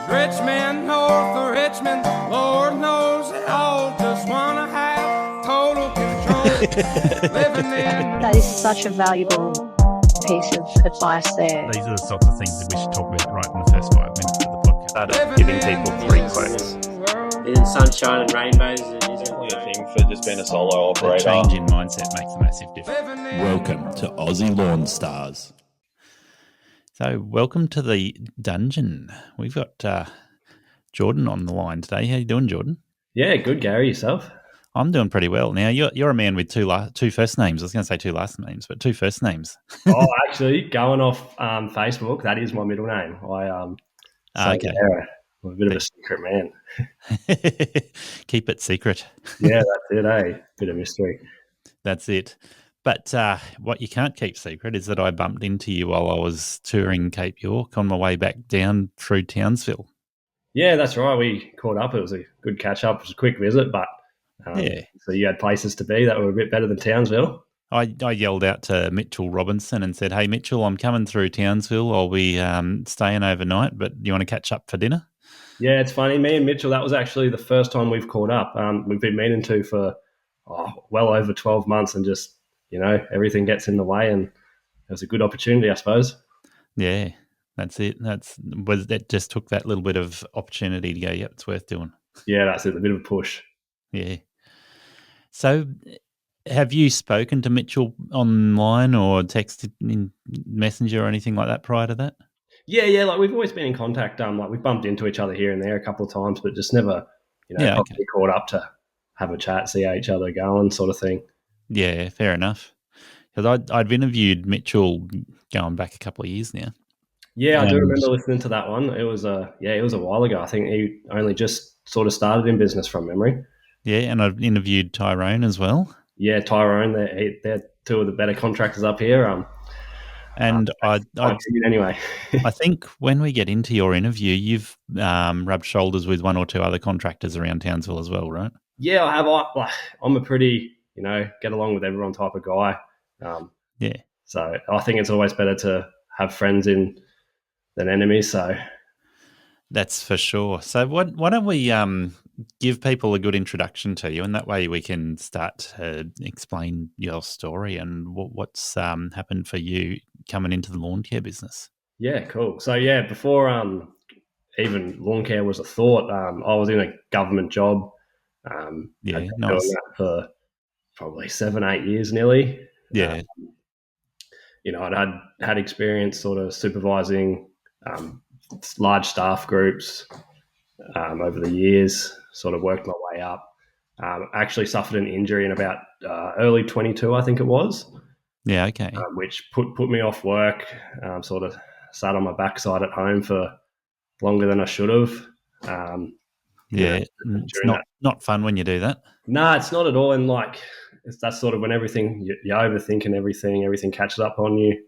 Richmond, north of Richmond, Lord knows they all just wanna have total control. Living in That is such a valuable piece of advice there. These are the sorts of things that we should talk about right in the first 5 minutes of the podcast. Started giving people free quotes. In sunshine and rainbows, it is Definitely a thing for just being a solo The operator. change in mindset makes a massive difference. Welcome to Aussie Lawn Stars. So, welcome to the dungeon. We've got Jordan on the line today. How you doing, Jordan? Yeah, good, Gary. Yourself? I'm doing pretty well. Now, you're a man with two first names. I was going to say two last names, but two first names. Oh, actually, going off Facebook, that is my middle name. Okay. Yeah, I'm a bit of a secret man. Keep it secret. Yeah, that's it, eh? Bit of mystery. That's it. But what you can't keep secret is that I bumped into you while I was touring Cape York on my way back down through Townsville. Yeah, that's right. We caught up. It was a good catch-up. It was a quick visit, but Yeah. So you had places to be that were a bit better than Townsville. I yelled out to Mitchell Robinson and said, "Hey, Mitchell, I'm coming through Townsville. I'll be staying overnight, but you want to catch up for dinner?" Yeah, it's funny. Me and Mitchell, that was actually the first time we've caught up. We've been meaning to for well over 12 months, and just, everything gets in the way, and it was a good opportunity, I suppose. Yeah, that's it. That just took that little bit of opportunity to go, yep, it's worth doing. Yeah, that's it. A bit of a push. Yeah. So have you spoken to Mitchell online or texted in Messenger or anything like that prior to that? Yeah. Like, we've always been in contact. Like, we've bumped into each other here and there a couple of times, but just never, probably caught up to have a chat, see how each other are going, sort of thing. Yeah, fair enough. Because I'd interviewed Mitchell going back a couple of years now. Yeah, I do remember listening to that one. It was a while ago. I think he only just sort of started in business from memory. Yeah, and I've interviewed Tyrone as well. Yeah, Tyrone, they're two of the better contractors up here. Anyway, I think when we get into your interview, you've rubbed shoulders with one or two other contractors around Townsville as well, right? Yeah, I have. I'm a pretty, get along with everyone type of guy. Yeah. So I think it's always better to have friends than enemies. So that's for sure. So why don't we give people a good introduction to you, and that way we can start to explain your story and what's happened for you coming into the lawn care business. Yeah, cool. So before even lawn care was a thought, I was in a government job. Nice. Doing that for probably 7-8 years nearly. Yeah. I'd had experience sort of supervising large staff groups over the years, sort of worked my way up. Actually suffered an injury in about early 22, I think it was. Yeah, okay. Which put me off work, sort of sat on my backside at home for longer than I should have. It's not fun when you do that. No, it's not at all. And that's sort of when everything, you're overthinking everything catches up on you.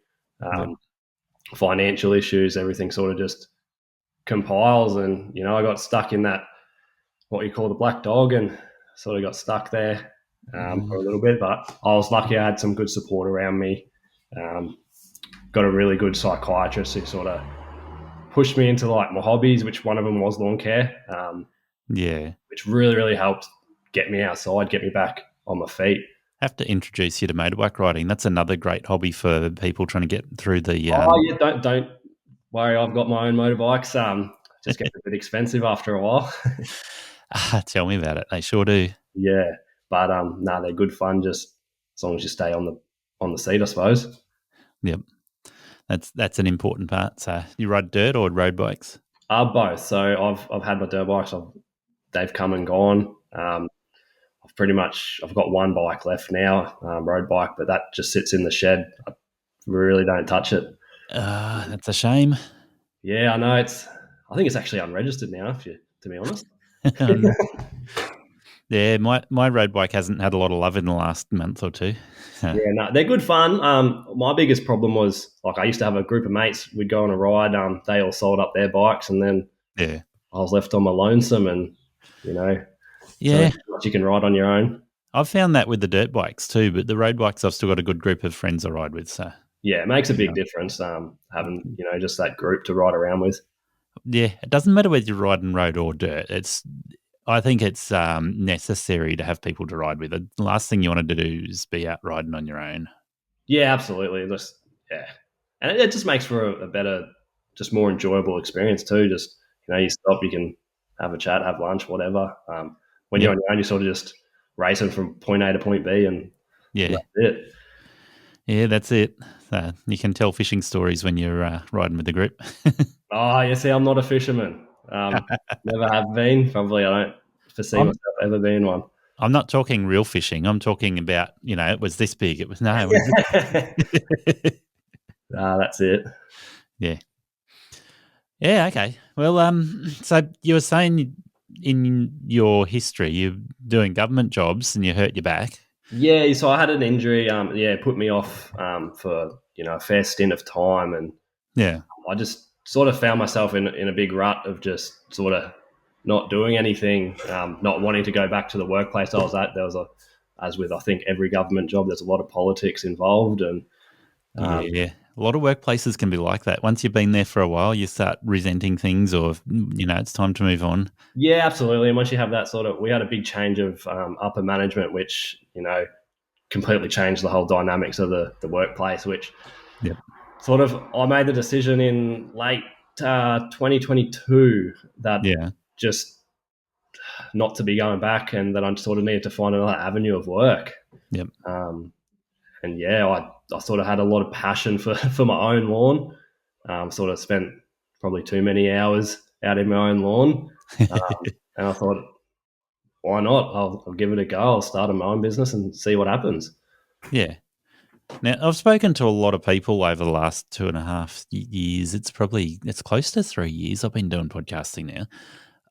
Financial issues, everything sort of just compiles. And, I got stuck in that, what you call the black dog, and sort of got stuck there for a little bit. But I was lucky I had some good support around me. Got a really good psychiatrist who sort of pushed me into my hobbies, which one of them was lawn care. Which really, really helped get me outside, get me back on my feet. Have to introduce you to motorbike riding. That's another great hobby for people trying to get through the. Don't worry. I've got my own motorbikes. Just gets a bit expensive after a while. Tell me about it. They sure do. Yeah, but they're good fun. Just as long as you stay on the seat, I suppose. Yep, that's an important part. So you ride dirt or road bikes? Both. So I've had my dirt bikes. They've come and gone. I've got one bike left now, road bike, but that just sits in the shed. I really don't touch it. That's a shame. Yeah, I know. I think it's actually unregistered now, to be honest. Yeah, my road bike hasn't had a lot of love in the last month or two. Yeah, no, they're good fun. My biggest problem was, I used to have a group of mates. We'd go on a ride. They all sold up their bikes, and then I was left on my lonesome, and so much you can ride on your own. I've found that with the dirt bikes too, but the road bikes I've still got a good group of friends I ride with. So yeah, it makes a big difference having just that group to ride around with. Yeah, it doesn't matter whether you're riding road or dirt. I think it's necessary to have people to ride with. The last thing you want to do is be out riding on your own. Yeah, absolutely. Yeah, and it just makes for a better, just more enjoyable experience too. Just you stop, you can have a chat, have lunch, whatever. When you're Yep. on your own, you're sort of just racing from point A to point B, and Yeah, that's it. yeah, that's it. You can tell fishing stories when you're riding with the group. Oh, you see, I'm not a fisherman. Never have been. Probably, I don't foresee I'm, myself ever being one. I'm not talking real fishing. I'm talking about, it was this big. It was no, it was this. That's it. Yeah. Yeah, okay. Well, so you were saying in your history you're doing government jobs and you hurt your back. Yeah, so I had an injury. It put me off for a fair stint of time, and Yeah. I just sort of found myself in a big rut of just sort of not doing anything, not wanting to go back to the workplace I was at. As with I think every government job, there's a lot of politics involved, and Yeah. A lot of workplaces can be like that. Once you've been there for a while, you start resenting things or, it's time to move on. yeah, absolutely. And once you have that we had a big change of upper management, which completely changed the whole dynamics of the workplace. Which Yep. sort of I made the decision in late 2022 that Yeah. just not to be going back, and that I sort of needed to find another avenue of work. Yep. And yeah, I sort of had a lot of passion for my own lawn. Sort of spent probably too many hours out in my own lawn, and I thought, why not? I'll give it a go. I'll start my own business and see what happens. Yeah. Now, I've spoken to a lot of people over the last 2.5 years. It's close to 3 years I've been doing podcasting now.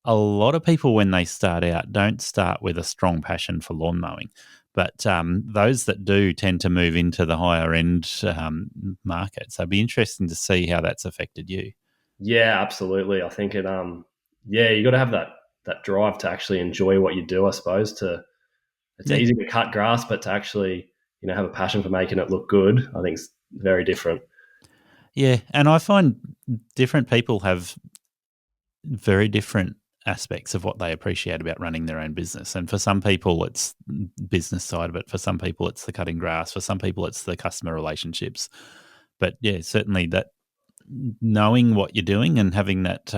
A lot of people, when they start out, don't start with a strong passion for lawn mowing. But those that do tend to move into the higher end market. So it'd be interesting to see how that's affected you. Yeah, absolutely. I think you got to have that drive to actually enjoy what you do. I suppose it's easy to cut grass, but to actually have a passion for making it look good, I think it's very different. Yeah, and I find different people have very different aspects of what they appreciate about running their own business. And for some people, it's business side of it. For some people, it's the cutting grass. For some people, it's the customer relationships. But yeah, certainly that knowing what you're doing and having that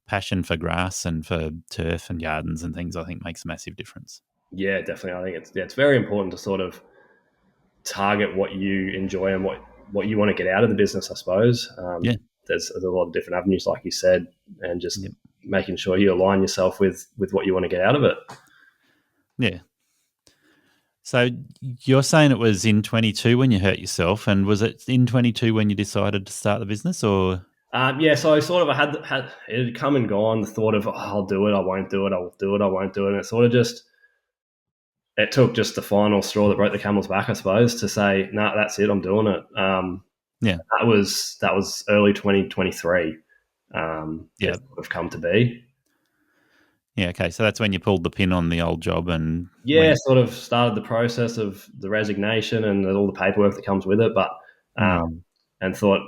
passion for grass and for turf and gardens and things, I think makes a massive difference. Yeah, definitely. I think it's very important to sort of target what you enjoy and what you want to get out of the business, I suppose. There's a lot of different avenues, like you said, and just making sure you align yourself with what you want to get out of it. Yeah. So you're saying it was in 22 when you hurt yourself, and was it in 22 when you decided to start the business, or? So I sort of had it had come and gone, the thought of, I'll do it, I won't do it, I'll do it, I won't do it. And it sort of it took just the final straw that broke the camel's back, I suppose, to say, no, that's it, I'm doing it. That was early 2023. It sort of come to be. Yeah, okay. So that's when you pulled the pin on the old job and sort of started the process of the resignation and all the paperwork that comes with it. But and thought,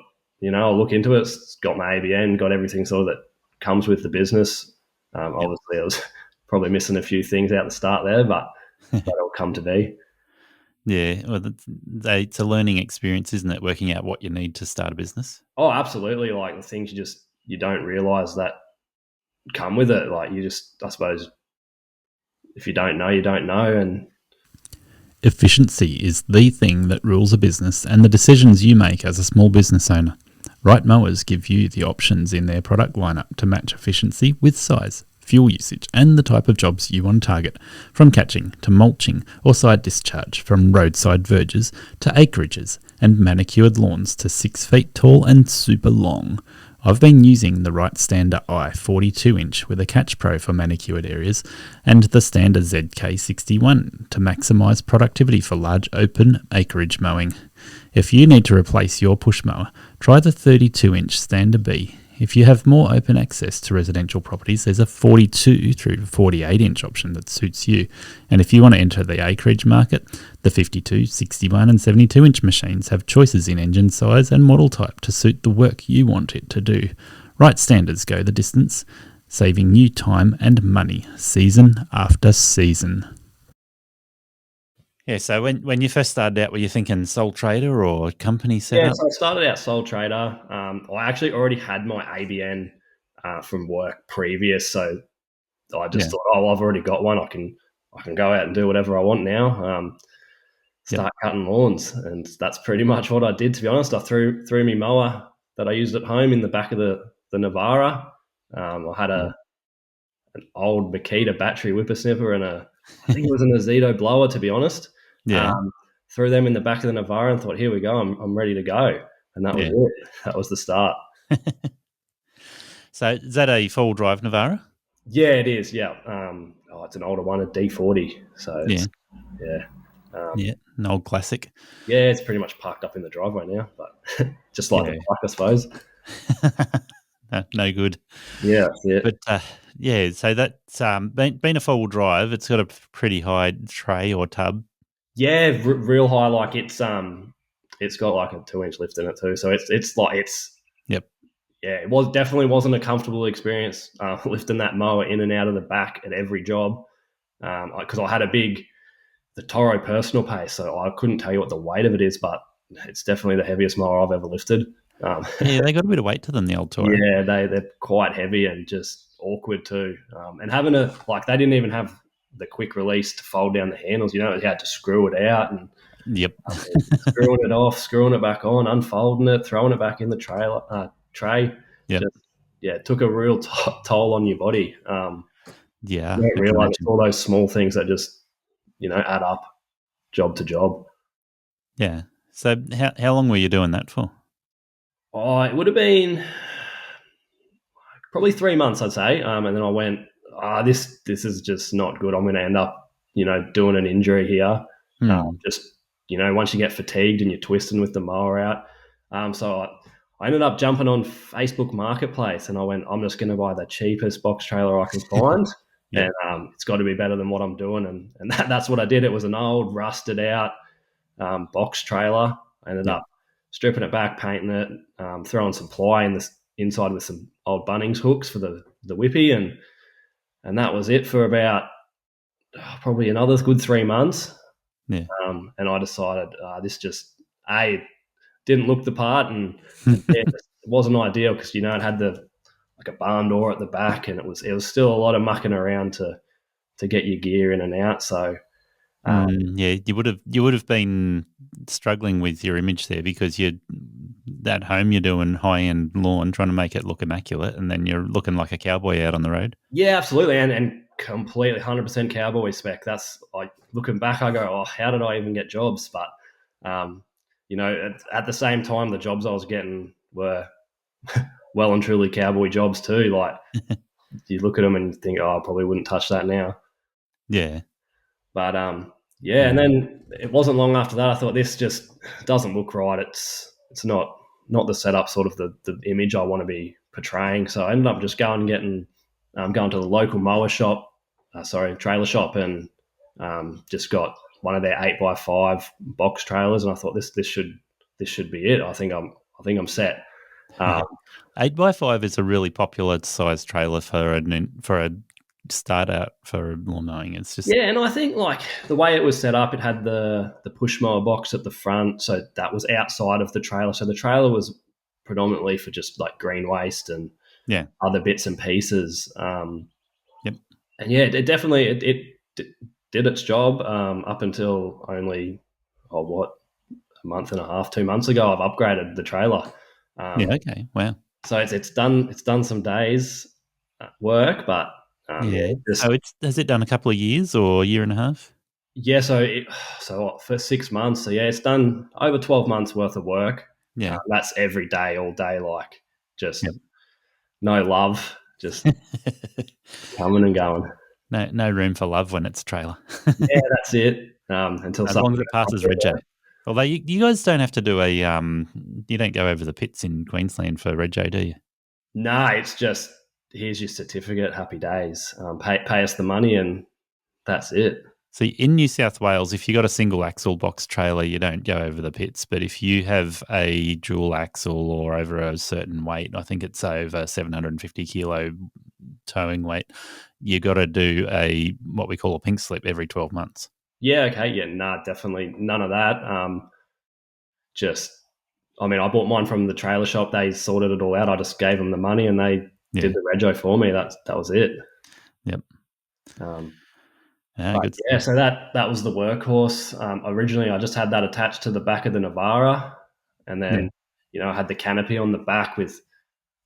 I'll look into it. It's got my ABN, got everything sort of that comes with the business. Obviously, I was probably missing a few things out the start there, but that'll come to be. Yeah, well, it's a learning experience, isn't it? Working out what you need to start a business. Oh, absolutely. Like the things you don't realise that come with it. Like you just, I suppose, if you don't know, you don't know. And efficiency is the thing that rules a business and the decisions you make as a small business owner. Right Mowers give you the options in their product lineup to match efficiency with size, fuel usage, and the type of jobs you want to target, from catching to mulching or side discharge, from roadside verges to acreages, and manicured lawns to 6 feet tall and super long. I've been using the Right Stander I 42-inch with a Catch Pro for manicured areas and the Stander ZK61 to maximise productivity for large open acreage mowing. If you need to replace your push mower, try the 32-inch Stander B. If you have more open access to residential properties, there's a 42 through to 48-inch option that suits you. And if you want to enter the acreage market, the 52, 61 and 72-inch machines have choices in engine size and model type to suit the work you want it to do. Right standards go the distance, saving you time and money season after season. Yeah, so when you first started out, were you thinking sole trader or company setup? So I started out sole trader. I actually already had my ABN from work previous, so I just thought, oh, I've already got one. I can go out and do whatever I want now. Start cutting lawns, and that's pretty much what I did. To be honest, I threw me mower that I used at home in the back of the Navara. I had an old Makita battery whippersnipper and I think it was an Azito blower. To be honest, Yeah. threw them in the back of the Navara and thought, here we go, I'm ready to go, and that was it. That was the start. So is that a full drive Navara? Yeah, it is. Yeah. It's an older one, a D40. So it's, an old classic. Yeah, it's pretty much parked up in the driveway now, but just like the bike, I suppose. No good. Yeah, that's it. But so that's been a full drive. It's got a pretty high tray or tub. Yeah, real high. Like it's got like a 2-inch lift in it too. So it's Yep. Yeah, it definitely wasn't a comfortable experience lifting that mower in and out of the back at every job because I had the Toro personal pace, so I couldn't tell you what the weight of it is, but it's definitely the heaviest mower I've ever lifted. They got a bit of weight to them, the old Toro. Yeah, they're quite heavy and just awkward too. And having they didn't even have the quick release to fold down the handles. You had to screw it out and screwing it off, screwing it back on, unfolding it, throwing it back in the tray. Yep. It took a real toll on your body. You don't realize it's all those small things that just add up job to job. Yeah. So how long were you doing that for? Oh, it would have been probably 3 months, I'd say. And then I went, this is just not good. I'm going to end up, doing an injury here. Once you get fatigued and you're twisting with the mower out. So I ended up jumping on Facebook Marketplace and I went, I'm just going to buy the cheapest box trailer I can find. And it's got to be better than what I'm doing. And that's what I did. It was an old, rusted out box trailer. I ended up stripping it back, painting it, throwing some ply in the inside with some old Bunnings hooks for the whippy, and that was it for about probably another good 3 months. Yeah. And I decided this just didn't look the part, and it wasn't ideal because it had like a barn door at the back, and it was still a lot of mucking around to get your gear in and out. So. You would have been struggling with your image there because at home you're doing high end lawn, trying to make it look immaculate, and then you're looking like a cowboy out on the road. Yeah, absolutely, and completely 100% cowboy spec. That's looking back, I go, oh, how did I even get jobs? But at the same time, the jobs I was getting were well and truly cowboy jobs too. Like you look at them and think, oh, I probably wouldn't touch that now. Yeah. But and then it wasn't long after that I thought this just doesn't look right. It's not the setup, sort of the image I want to be portraying. So I ended up just going to the local mower shop, trailer shop, and just got one of their 8x5 box trailers, and I thought this should be it. I think I'm set. 8x5 is a really popular size trailer for a start out for lawn mowing. It's just and I think the way it was set up, it had the push mower box at the front, so that was outside of the trailer. So the trailer was predominantly for just like green waste and other bits and pieces. And it definitely it did its job up until only a month and a half, 2 months ago. I've upgraded the trailer. Okay, wow. So it's done some days work, but. Has it done a couple of years or a year and a half? Yeah, so for 6 months. So it's done over 12 months worth of work. Yeah, that's every day, all day, just no love, just coming and going. No room for love when it's a trailer. Yeah, that's it. Until as long as it passes Reg A. Although you guys don't have to do you don't go over the pits in Queensland for Reg A, do you? No, it's just here's your certificate, happy days. Pay us the money, and that's it. See, in New South Wales, if you got a single axle box trailer, you don't go over the pits. But if you have a dual axle or over a certain weight, I think it's over 750 kilo towing weight, you got to do what we call a pink slip every 12 months. Yeah, okay, yeah, nah, definitely none of that. I bought mine from the trailer shop. They sorted it all out. I just gave them the money and they did the rego for me. That was it. Yep. Good Yeah, stuff. so that was the workhorse. Originally, I just had that attached to the back of the Navara, and then I had the canopy on the back with.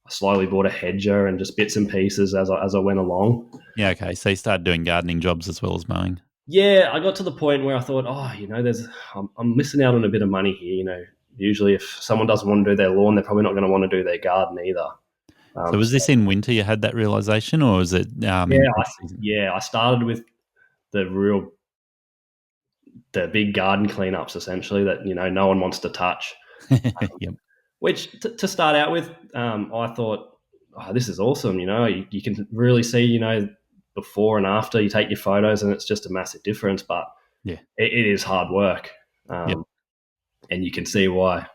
I slowly bought a hedger and just bits and pieces as I went along. Yeah, okay. So you started doing gardening jobs as well as mowing. Yeah, I got to the point where I thought, I'm missing out on a bit of money here. Usually if someone doesn't want to do their lawn, they're probably not going to want to do their garden either. So was this in winter you had that realization, or was it I started with the big garden cleanups essentially that no one wants to touch. Yep. Which to start out with, I thought, this is awesome. You can really see before and after. You take your photos and it's just a massive difference. But yeah, it is hard work, and you can see why.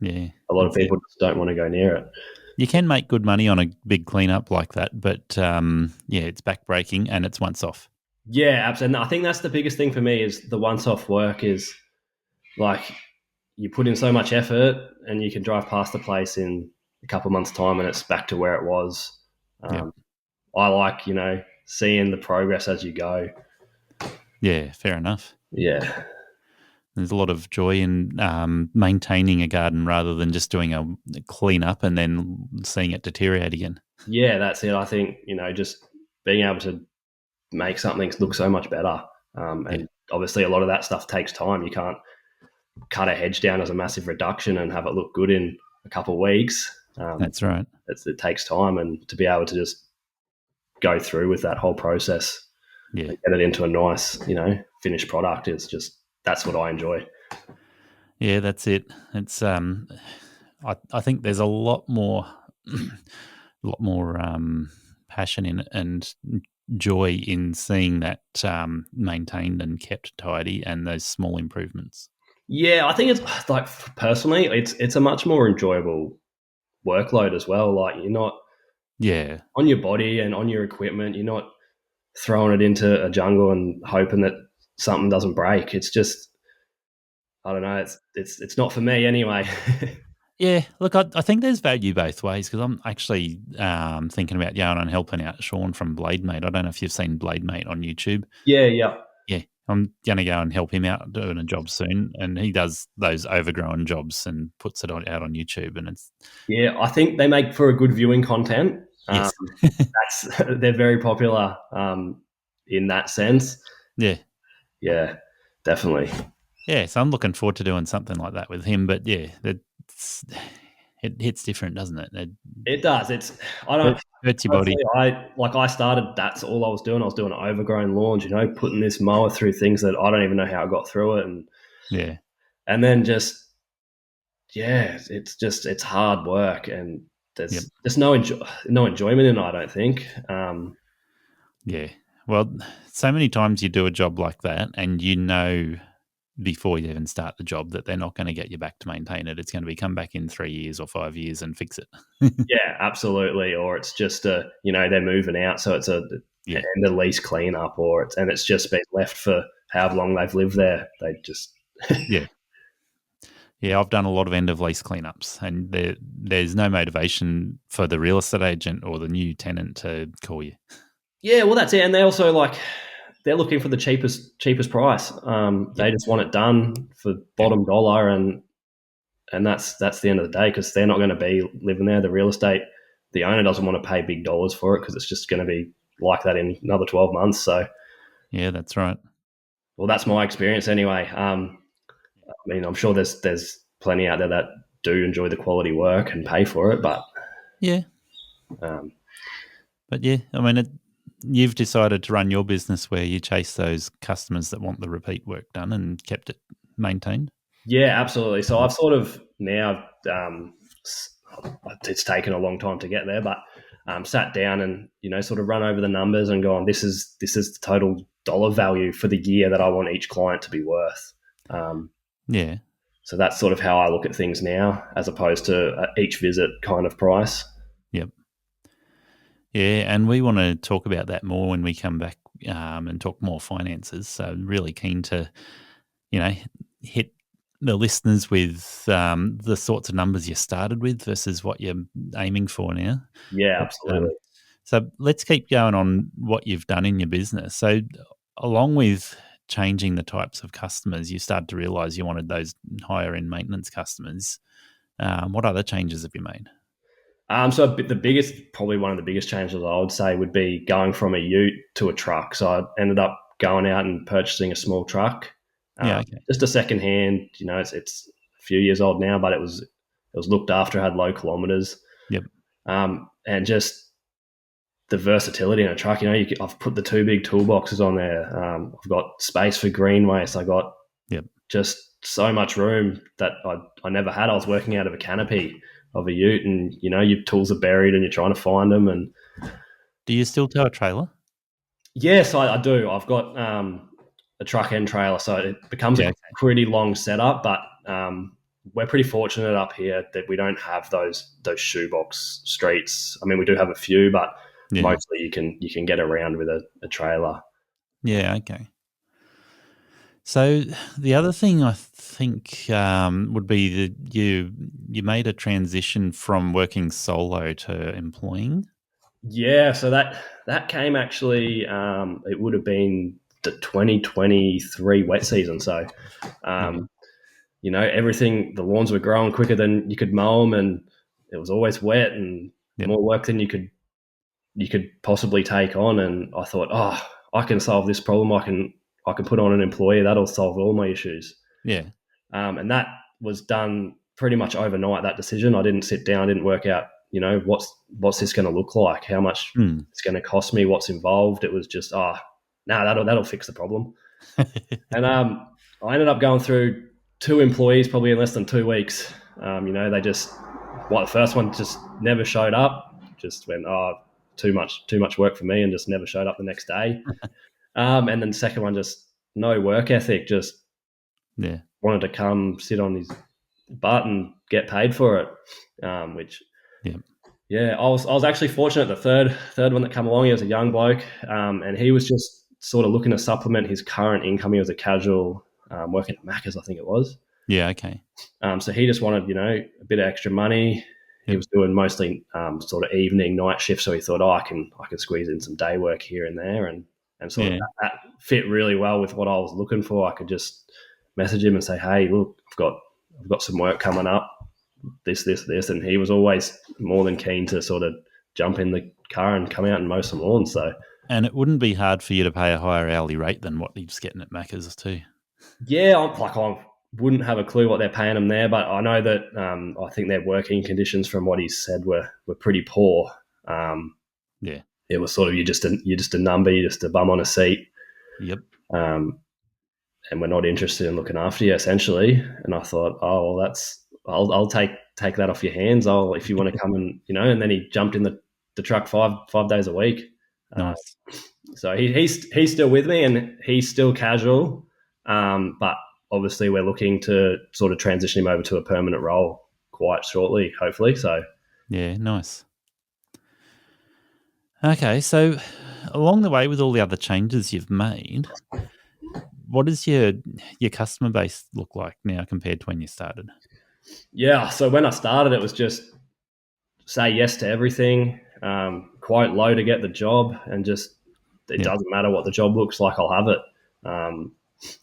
Yeah, a lot of people just don't want to go near it. You can make good money on a big cleanup like that, but it's backbreaking and it's once off. Yeah, absolutely. I think that's the biggest thing for me is the once off work is like you put in so much effort and you can drive past the place in a couple of months' time and it's back to where it was. I like, seeing the progress as you go. Yeah, fair enough. Yeah. There's a lot of joy in maintaining a garden rather than just doing a clean up and then seeing it deteriorate again. Yeah, that's it. I think, just being able to make something look so much better. And obviously a lot of that stuff takes time. You can't cut a hedge down as a massive reduction and have it look good in a couple of weeks. That's right. It takes time, and to be able to just go through with that whole process and get it into a nice, finished product is just, that's what I enjoy. Yeah, that's it. It's I think there's a lot more passion in it and joy in seeing that maintained and kept tidy and those small improvements. Yeah, I think it's like personally, it's a much more enjoyable workload as well. Like you're not on your body and on your equipment. You're not throwing it into a jungle and hoping that something doesn't break. It's just, I don't know. It's not for me anyway. Yeah, look, I think there's value both ways because I'm actually thinking about going and helping out Sean from Blademate. I don't know if you've seen Blademate on YouTube. Yeah. I'm going to go and help him out doing a job soon, and he does those overgrown jobs and puts it out on YouTube. And it's I think they make for a good viewing content. Yes, they're very popular in that sense. Yeah, definitely. Yeah, so I'm looking forward to doing something like that with him. But it hits different, doesn't it? It does. It hurts your body. I started. That's all I was doing. I was doing overgrown lawns. Putting this mower through things that I don't even know how I got through it, and then it's hard work, and there's just no enjoyment in it. I don't think. Well, so many times you do a job like that, and before you even start the job that they're not going to get you back to maintain it. It's going to be come back in 3 years or 5 years and fix it. Yeah, absolutely. Or it's just they're moving out, so it's end of lease cleanup, and it's just been left for however long they've lived there. They just Yeah, I've done a lot of end of lease cleanups, and there's no motivation for the real estate agent or the new tenant to call you. Yeah, well, that's it. And they also they're looking for the cheapest price. They just want it done for bottom dollar, and that's the end of the day because they're not going to be living there. The real estate, the owner doesn't want to pay big dollars for it because it's just going to be like that in another 12 months. So, yeah, that's right. Well, that's my experience anyway. I'm sure there's plenty out there that do enjoy the quality work and pay for it, but you've decided to run your business where you chase those customers that want the repeat work done and kept it maintained. Yeah, absolutely. So I've sort of now, it's taken a long time to get there, but sat down and, sort of run over the numbers and gone, this is the total dollar value for the year that I want each client to be worth. Yeah. So that's sort of how I look at things now, as opposed to each visit kind of price. Yep. Yeah, and we want to talk about that more when we come back and talk more finances. So really keen to, hit the listeners with the sorts of numbers you started with versus what you're aiming for now. Yeah, But, absolutely. so let's keep going on what you've done in your business. So along with changing the types of customers, you started to realize you wanted those higher end maintenance customers. What other changes have you made? So probably one of the biggest changes I would say would be going from a ute to a truck. So I ended up going out and purchasing a small truck. Yeah, okay. Just a second hand. It's a few years old now, but it was looked after, had low kilometers. Yep. And just the versatility in a truck. I've put the 2 big toolboxes on there. I've got space for green waste. I got just so much room that I never had. I was working out of a canopy of a ute, and your tools are buried and you're trying to find them. And do you still tow a trailer? yes, I do. I've got a truck and trailer, so it becomes a pretty long setup. But we're pretty fortunate up here that we don't have those shoebox streets. I mean, we do have a few, but mostly you can get around with a trailer. Yeah, okay. So the other thing I think would be that you made a transition from working solo to employing. Yeah, so that came actually. It would have been the 2023 wet season. So, everything, the lawns were growing quicker than you could mow them, and it was always wet and more work than you could possibly take on. And I thought, I can solve this problem. I can put on an employee that'll solve all my issues. Yeah. And that was done pretty much overnight. That decision, I didn't sit down, didn't work out, what's this going to look like? How much it's going to cost me? What's involved? It was just, that'll fix the problem. And I ended up going through 2 employees probably in less than 2 weeks. They just, the first one just never showed up. Just went, too much work for me, and just never showed up the next day. And then the second one, just no work ethic, just wanted to come sit on his butt and get paid for it. I was actually fortunate. The third one that came along, he was a young bloke, and he was just sort of looking to supplement his current income. He was a casual working at Macca's, I think it was. Yeah, okay. So he just wanted, a bit of extra money. He was doing mostly sort of evening, night shifts. So he thought, I can squeeze in some day work here and there, and sort of that fit really well with what I was looking for. I could just message him and say, hey, look, I've got some work coming up. This, and he was always more than keen to sort of jump in the car and come out and mow some lawns. So, and it wouldn't be hard for you to pay a higher hourly rate than what he's getting at Macca's too. Yeah, I wouldn't have a clue what they're paying him there, but I know that I think their working conditions, from what he said, were pretty poor. It was sort of you're just a number, you're just a bum on a seat. Yep. And we're not interested in looking after you, essentially. And I thought, I'll take that off your hands. If you want to come and and then he jumped in the truck five days a week. Nice. So he's still with me, and he's still casual, but obviously we're looking to sort of transition him over to a permanent role quite shortly, hopefully. So yeah, nice. Okay, so along the way with all the other changes you've made, what does your customer base look like now compared to when you started? Yeah, so when I started, it was just say yes to everything, quite low to get the job, and just it doesn't matter what the job looks like, I'll have it.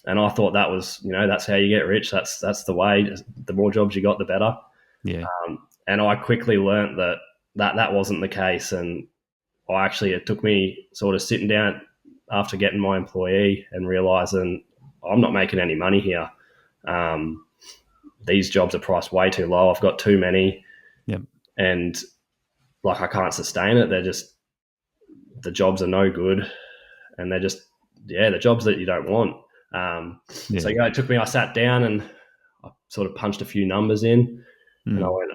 And I thought that was, that's how you get rich. That's the way. The more jobs you got, the better. Yeah. And I quickly learnt that wasn't the case. And it took me sort of sitting down after getting my employee and realising I'm not making any money here. These jobs are priced way too low. I've got too many. Yep. And I can't sustain it. They're just, the jobs are no good. And they're just, the jobs that you don't want. So it took me, I sat down and I sort of punched a few numbers in, and I went,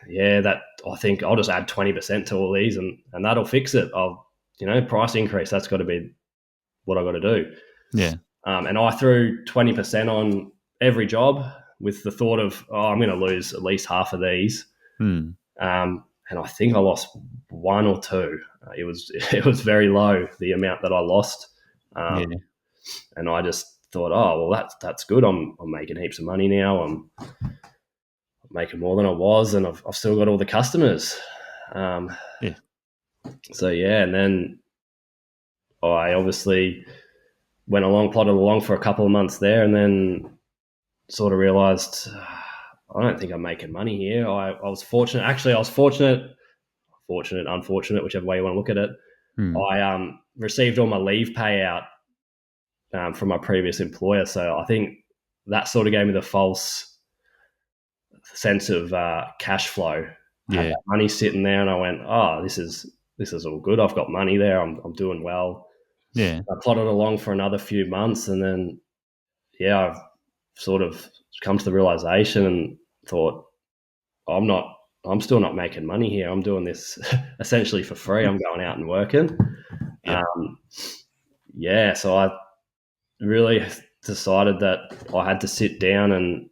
yeah, that I think I'll just add 20% to all these and that'll fix it. Price increase, that's got to be what I got to do. Yeah. And I threw 20% on every job with the thought of, I'm going to lose at least half of these. Hmm. And I think I lost one or two. It was very low, the amount that I lost. Yeah. And I just thought, oh, well, that's good. I'm making heaps of money now. I'm making more than I was, and I've still got all the customers. Yeah. So yeah, and then I obviously plodded along for a couple of months there, and then sort of realised I don't think I'm making money here. I was fortunate. Actually, I was fortunate, unfortunate, whichever way you want to look at it. I received all my leave payout from my previous employer, so I think that sort of gave me the false sense of cash flow. I had that money sitting there, and I went, "Oh, this is all good. I've got money there. I'm doing well." Yeah. I plodded along for another few months, and then I've sort of come to the realization and thought, I'm still not making money here. I'm doing this essentially for free. I'm going out and working. Yep. So I really decided that I had to sit down and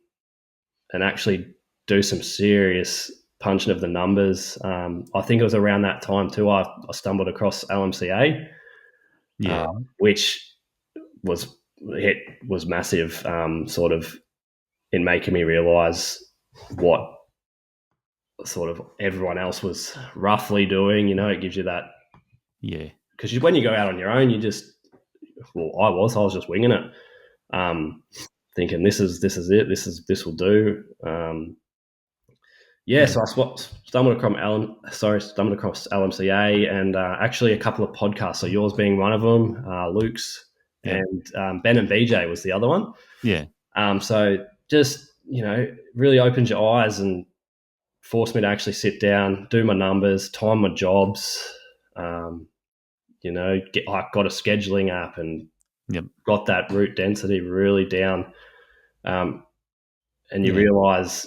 actually do some serious punching of the numbers. I think it was around that time too. I stumbled across LMCA, which was massive, sort of in making me realize what sort of everyone else was roughly doing. It gives you that. Yeah. Because when you go out on your own, I was just winging it, thinking this is it. This will do. So I stumbled across LMCA and actually a couple of podcasts. So yours being one of them, Luke's, and Ben and BJ was the other one. Yeah. So just really opened your eyes and forced me to actually sit down, do my numbers, time my jobs. I got a scheduling app and got that route density really down. And you realize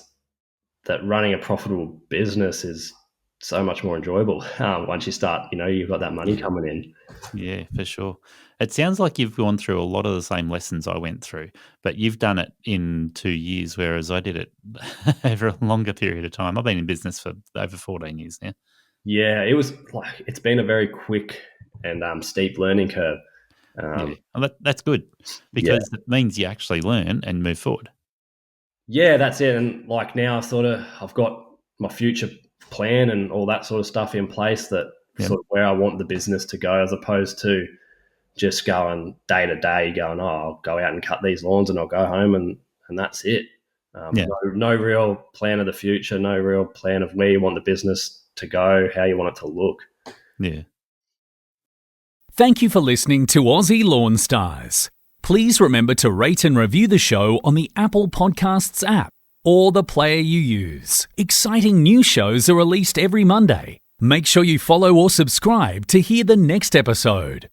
that running a profitable business is so much more enjoyable once you start, you've got that money coming in. Yeah, for sure. It sounds like you've gone through a lot of the same lessons I went through, but you've done it in 2 years, whereas I did it over a longer period of time. I've been in business for over 14 years now. Yeah, it's been a very quick and steep learning curve. Well, that's good because it means you actually learn and move forward. Yeah, that's it. And like now I've got my future plan and all that sort of stuff in place that sort of where I want the business to go, as opposed to just going day to day going, I'll go out and cut these lawns and I'll go home and that's it. No real plan of the future, no real plan of where you want the business to go, how you want it to look. Yeah. Thank you for listening to Aussie Lawn Stars. Please remember to rate and review the show on the Apple Podcasts app or the player you use. Exciting new shows are released every Monday. Make sure you follow or subscribe to hear the next episode.